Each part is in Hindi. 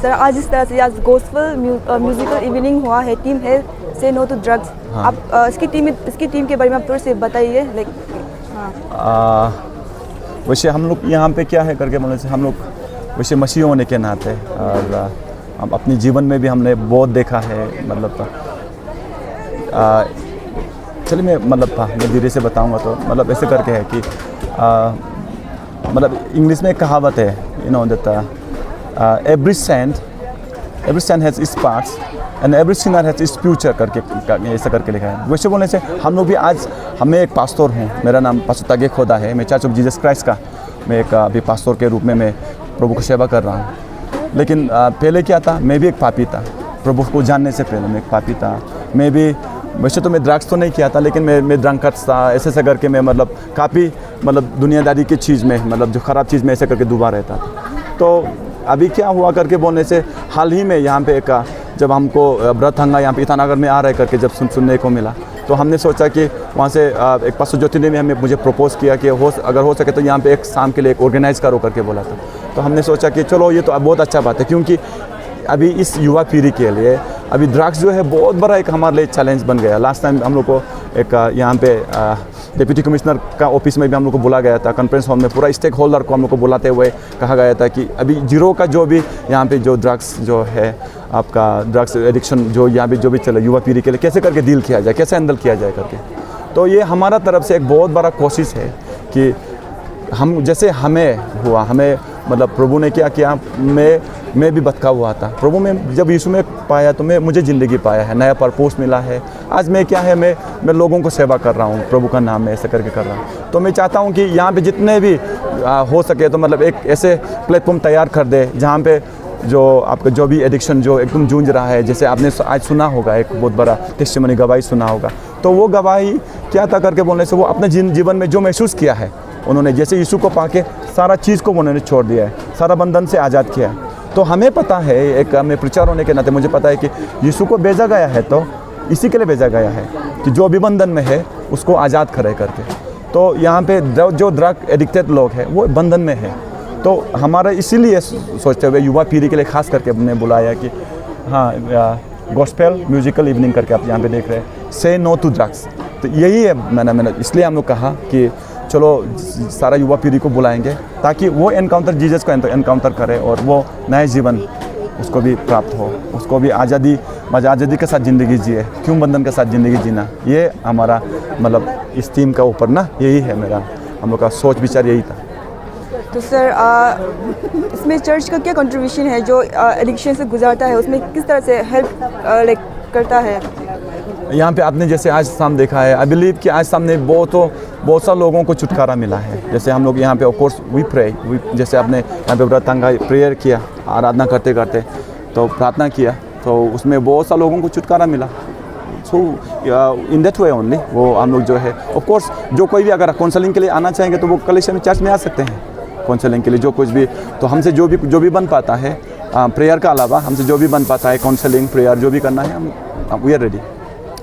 सर आज इस तरह से आज गोस्पेल म्यूजिकल इवनिंग हुआ है, टीम है से नो टू ड्रग्स। हाँ। आप इसकी टीम के बारे में आप थोड़ा से बताइए। लाइक हाँ वैसे हम लोग यहाँ पे क्या है करके बोलने से हम लोग वैसे मसीह होने के नाते और हम अपने जीवन में भी हमने बहुत देखा है। मतलब चलिए मैं धीरे से बताऊंगा तो मतलब ऐसे करके है कि मतलब इंग्लिश में एक कहावत है, you know that every sand has its parts and every Sinner has its future करके ऐसा करके लिखा है। वैसे बोलने से हम लोग भी आज मैं एक पास्टर हूँ, मेरा नाम पास्टर तागे खोदा है, मैं चर्च ऑफ जीसस क्राइस्ट का मैं एक अभी पास्टर के रूप में मैं प्रभु को सेवा कर रहा हूँ। लेकिन पहले क्या था, मैं भी एक पापी था। प्रभु को जानने से पहले मैं एक पापी था। मैं भी वैसे तो मैं ड्रग्स तो नहीं किया था, लेकिन मैं ड्रंकर्ड था, ऐसे करके मैं मतलब काफ़ी मतलब दुनियादारी की चीज़ में मतलब जो ख़राब चीज़ में ऐसे करके डूबा रहता था। तो अभी क्या हुआ करके बोलने से हाल ही में यहाँ पे एक जब हमको व्रत हंगा यहाँ पे ईटानगर में आ रहे करके जब सुनने को मिला, तो हमने सोचा कि वहाँ से एक पास्टर ज्योति ने हमें मुझे प्रपोज़ किया कि अगर हो सके तो यहाँ पे एक शाम के लिए एक ऑर्गेनाइज़ करो करके बोला था। तो हमने सोचा कि चलो ये तो बहुत अच्छा बात है, क्योंकि अभी इस युवा पीढ़ी के लिए अभी ड्रग्स जो है बहुत बड़ा एक हमारे लिए चैलेंज बन गया। लास्ट टाइम हम लोग को एक यहाँ पे डिप्टी कमिश्नर का ऑफिस में भी हम लोग को बुला गया था, कॉन्फ्रेंस हॉल में पूरा स्टेक होल्डर को हम लोग को बुलाते हुए कहा गया था कि अभी जीरो का जो भी यहाँ पे जो ड्रग्स जो है आपका ड्रग्स एडिक्शन जो यहाँ पे जो भी चले युवा पीढ़ी के लिए कैसे करके डील किया जाए, कैसे हैंडल किया जाए करके। तो ये हमारा तरफ से एक बहुत बड़ा कोशिश है कि हम जैसे हमें हुआ, हमें मतलब प्रभु ने क्या किया, मैं भी भटका हुआ था। प्रभु में जब यीशु में पाया तो मुझे ज़िंदगी पाया है, नया पर्पस मिला है। आज मैं क्या है, मैं लोगों को सेवा कर रहा हूँ, प्रभु का नाम में ऐसे करके कर रहा हूँ। तो मैं चाहता हूँ कि यहाँ पे जितने भी हो सके तो मतलब एक ऐसे प्लेटफॉर्म तैयार कर दे जहाँ पे जो आपका जो भी एडिक्शन जो एकदम जूझ रहा है, जैसे आपने आज सुना होगा एक बहुत बड़ा टेस्टिमनी गवाही सुना होगा, तो वो गवाही क्या था करके बोलने से वो अपने जीवन में जो महसूस किया है उन्होंने, जैसे यीशु को पाके सारा चीज़ को उन्होंने छोड़ दिया है, सारा बंधन से आज़ाद किया है। तो हमें पता है, एक मैं प्रचार होने के नाते मुझे पता है कि यीशु को भेजा गया है तो इसी के लिए भेजा गया है कि जो भी बंधन में है उसको आज़ाद करे करके। तो यहाँ पे जो ड्रग एडिक्टेड लोग हैं वो बंधन में है। तो हमारा इसीलिए सोचते हुए युवा पीढ़ी के लिए खास करके हमने बुलाया कि हाँ गॉस्पेल म्यूजिकल इवनिंग करके आप यहाँ पे देख रहे हैं, से नो टू ड्रग्स। तो यही है मैंने इसलिए हम लोग कहा कि चलो सारा युवा पीढ़ी को बुलाएंगे ताकि वो एनकाउंटर जीसस को एनकाउंटर करे और वो नए जीवन उसको भी प्राप्त हो, उसको भी आज़ादी के साथ ज़िंदगी जिए। क्यों बंधन के साथ ज़िंदगी जीना, ये हमारा मतलब इस थीम का ऊपर ना यही है मेरा, हम लोग का सोच विचार यही था। तो सर इसमें चर्च का क्या कंट्रीब्यूशन है जो एडिक्शन से गुजरता है, उसमें किस तरह से हेल्प करता है? यहाँ पे आपने जैसे आज शाम देखा है, आई बिलीव कि आज सामने बहुत सारे लोगों को छुटकारा मिला है। जैसे हम लोग यहाँ पे ऑफ कोर्स वी प्रे, जैसे आपने यहाँ पे व्रत हंगा प्रेयर किया, आराधना करते करते तो प्रार्थना किया, तो उसमें बहुत सारे लोगों को छुटकारा मिला। सो इन दैट वे ओनली वो हम लोग जो है ऑफ कोर्स जो कोई भी अगर काउंसलिंग के लिए आना चाहेंगे तो वो कलेक्शन में चर्च में आ सकते हैं काउंसलिंग के लिए, जो कुछ भी। तो हमसे जो भी बन पाता है प्रेयर का अलावा हमसे जो भी बन पाता है काउंसलिंग प्रेयर जो भी करना है हम वी आर रेडी।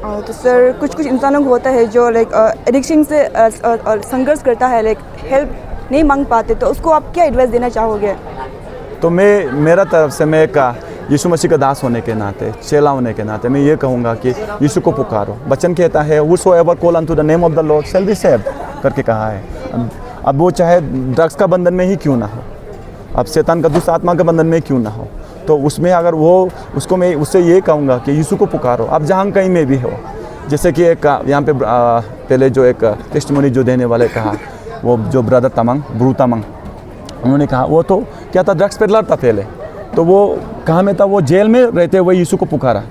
तो सर कुछ इंसानों को होता है जो लाइक एडिक्शन से संघर्ष करता है, लाइक हेल्प नहीं मांग पाते, तो उसको आप क्या एडवाइस देना चाहोगे? तो मेरा तरफ से मैं एक यीशु मसीह का दास होने के नाते, चेला होने के नाते मैं ये कहूँगा कि यीशु को पुकारो। वचन कहता है whosoever call unto the name of the Lord shall be saved करके कहा है। अब वो चाहे ड्रग्स का बंधन में ही क्यों ना हो, अब शैतान का दुष्ट आत्मा के बंधन में क्यों ना हो, तो उसमें अगर वो उसको मैं उससे ये कहूँगा कि यीशु को पुकारो, आप जहाँ कहीं में भी हो। जैसे कि एक यहाँ पे पहले जो एक टेस्टिमनी जो देने वाले कहा, वो जो ब्रदर ब्रू तमंग उन्होंने कहा, वो तो क्या था ड्रग्स पेडलर था पहले, तो वो कहाँ में था, वो जेल में रहते हुए यीशु को पुकारा,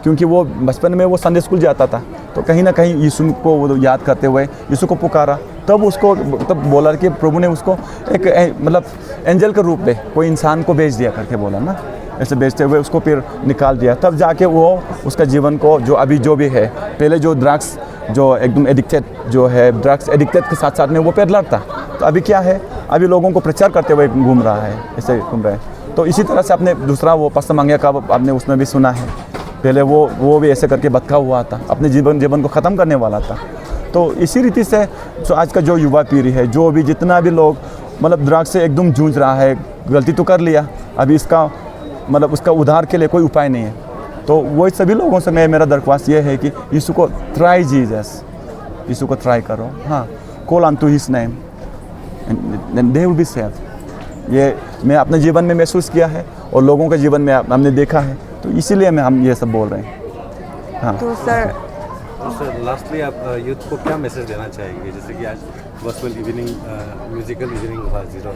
क्योंकि वो बचपन में वो संडे स्कूल जाता था, तो कहीं ना कहीं यीशु को वो याद करते हुए यीशु को पुकारा। तब बोला कि प्रभु ने उसको एक मतलब एंजल के रूप में कोई इंसान को भेज दिया करके बोला ना, ऐसे भेजते हुए उसको फिर निकाल दिया। तब जाके वो उसका जीवन को जो अभी जो भी है, पहले जो ड्रग्स जो एकदम एडिक्टेड जो है, ड्रग्स एडिक्टेड के साथ साथ में वो पेडलर था, तो अभी क्या है, अभी लोगों को प्रचार करते हुए घूम रहा है, ऐसे घूम रहा है। तो इसी तरह से आपने दूसरा वो पास्टर मंगिया का आपने उसमें भी सुना है, पहले वो भी ऐसे करके भटका हुआ था, अपने जीवन को ख़त्म करने वाला था। तो इसी रीति से जो आज का जो युवा पीढ़ी है, जो भी जितना भी लोग मतलब ड्रग्स से एकदम जूझ रहा है, गलती तो कर लिया, अभी इसका मतलब उसका उद्धार के लिए कोई उपाय नहीं है। तो वही सभी लोगों से मेरा दरख्वास्त ये है कि यीशु को ट्राई जीसस, यीशु को ट्राई करो, हाँ, call on to his name and they will be saved. ये मैं अपने जीवन में महसूस किया है और लोगों के जीवन में हमने देखा है, तो इसीलिए हम ये सब बोल रहे हैं। हाँ तो सर लास्टली आप यूथ को क्या मैसेज देना चाहेंगे? जैसे कि आज गॉस्पेल इवनिंग, म्यूजिकल इवनिंग हुआ जीरो,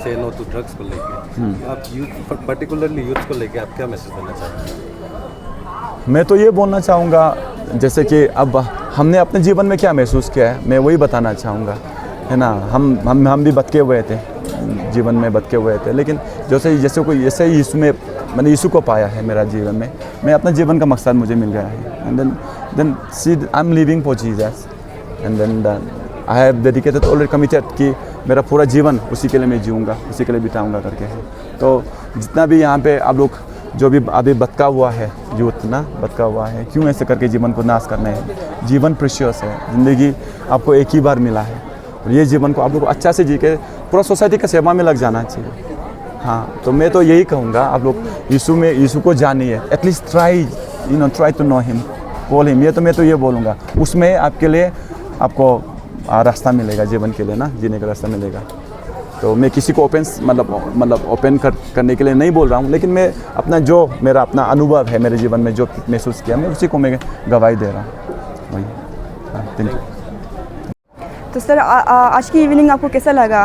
से नो टू ड्रग्स को लेके, आप यूथ पर्टिकुलरली यूथ को लेके आप क्या मैसेज देना चाहेंगे? मैं तो ये बोलना चाहूँगा, जैसे कि अब हमने अपने जीवन में क्या महसूस किया है मैं वही बताना चाहूँगा, है ना। हम भी भटके हुए थे, जीवन में भटके हुए थे, लेकिन जैसे यीशु में मैंने यीशु को पाया है मेरा जीवन में, मैं अपना जीवन का मकसद मुझे मिल गया है। And then see I am living for Jesus and then I have dedicated already committed कि मेरा पूरा जीवन उसी के लिए मैं जीऊँगा, उसी के लिए बिताऊँगा करके। तो जितना भी यहाँ पे आप लोग जो भी अभी भटका हुआ है यूथ ना, भटका हुआ है, क्यों ऐसे करके जीवन को नाश करना है? जीवन प्रेशियस है, ज़िंदगी आपको एक ही बार मिला है और ये जीवन को आप लोग को अच्छा से जी के पूरा सोसाइटी का सेवा में लग जाना चाहिए। हाँ, तो मैं तो यही कहूँगा, आप लोग यीशु को जानिए, at least try to know him, call him. मैं तो ये बोलूँगा, उसमें आपके लिए आपको रास्ता मिलेगा जीवन के लिए ना, जीने का रास्ता मिलेगा। तो मैं किसी को मतलब ओपन करने के लिए नहीं बोल रहा हूँ, लेकिन मैं अपना जो मेरा अपना अनुभव है मेरे जीवन में जो महसूस किया, मैं उसी को मैं गवाही दे रहा हूँ, वही। हाँ, थैंक यू। तो सर आज की इवनिंग आपको कैसा लगा?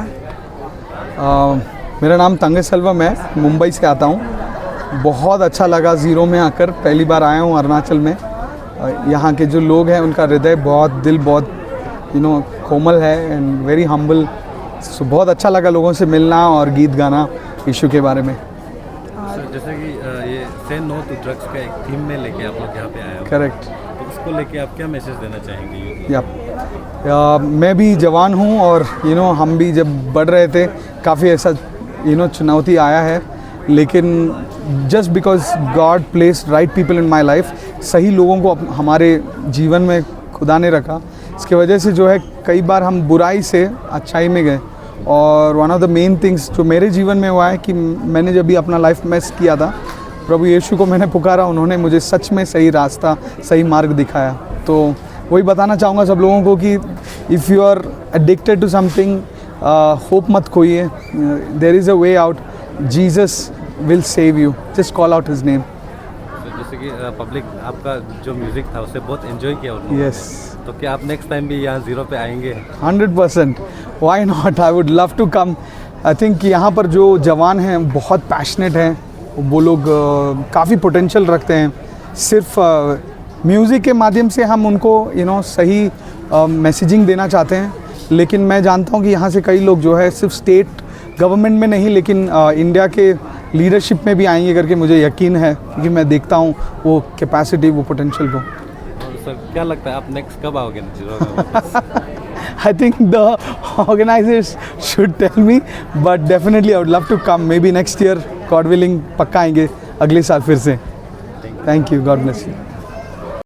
मेरा नाम तंगे सेल्वम है, मुंबई से आता हूँ। बहुत अच्छा लगा ज़ीरो में आकर, पहली बार आया हूँ अरुणाचल में। यहाँ के जो लोग हैं उनका हृदय दिल बहुत कोमल है एंड वेरी हम्बल। सो बहुत अच्छा लगा लोगों से मिलना और गीत गाना यीशु के बारे में। जैसे कि ये से नो टू ड्रग्स का एक थीम में लेके आप लोग यहाँ पे आए हो, करेक्ट। तो उसको लेके आप क्या मैसेज देना चाहेंगे? मैं भी जवान हूँ और हम भी जब बढ़ रहे थे काफ़ी ऐसा चुनौती आया है, लेकिन just because God placed right people in my life, सही लोगों को हमारे जीवन में खुदा ने रखा, इसके वजह से जो है कई बार हम बुराई से अच्छाई में गए। और one of the main things जो मेरे जीवन में हुआ है कि मैंने जब भी अपना लाइफ मेस किया था, प्रभु यीशु को मैंने पुकारा, उन्होंने मुझे सच में सही रास्ता, सही मार्ग दिखाया। तो वही बताना चाहूँगा सब लोगों को कि if you are addicted to something, hope मत खोइए, there is a way out, Jesus will save you, just call out his name. जैसे कि पब्लिक आपका जो म्यूज़िक था उससे बहुत एंजॉय किया उन्होंने। यस। तो क्या आप नेक्स्ट टाइम भी यहाँ ज़ीरो पे आएंगे? 100%, why not, I would love to come. I think यहाँ पर जो जवान हैं बहुत पैशनेट हैं, वो लोग काफ़ी पोटेंशियल रखते हैं। सिर्फ म्यूज़िक के माध्यम से हम उनको सही मैसेजिंग देना चाहते हैं, लेकिन मैं जानता हूँ कि यहाँ से कई लोग जो है सिर्फ स्टेट गवर्नमेंट में नहीं, लेकिन इंडिया के लीडरशिप में भी आएंगे करके मुझे यकीन है, क्योंकि मैं देखता हूँ वो कैपेसिटी, वो पोटेंशियल को। सर क्या लगता है आप नेक्स्ट कब आओगे जीरो में? I think the organizers should tell me, but definitely I would love to come. Maybe next year, God willing, पक्का आएंगे अगले साल फिर से। Thank you. God bless you.